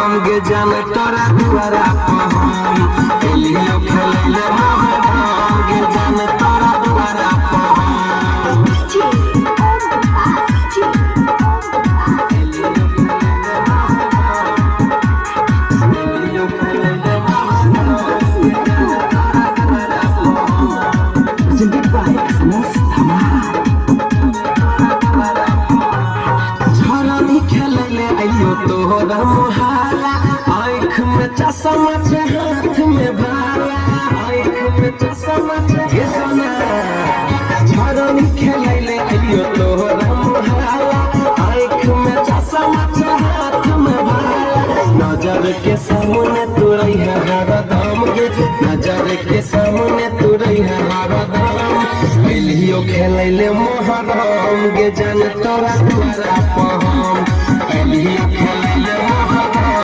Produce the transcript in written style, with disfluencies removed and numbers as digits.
हम गे जान तोरा दुआरा हम एलियो खेलैले मोहरम गे जान तोरा दुआरा तोहरा मोहाला आँख में चश्मा छे हाथ में भाला आँख में चश्मा छे सोना झरनी खेलैले अइयो तोहरा मोहाला आँख में चश्मा छे हाथ में भाला नजर के सामने तू रही है हरदम गे नजर के सामने तू रही है हरदम एलियो खेलैले मोहरम गे जान तोरा दुआरा हम एलियो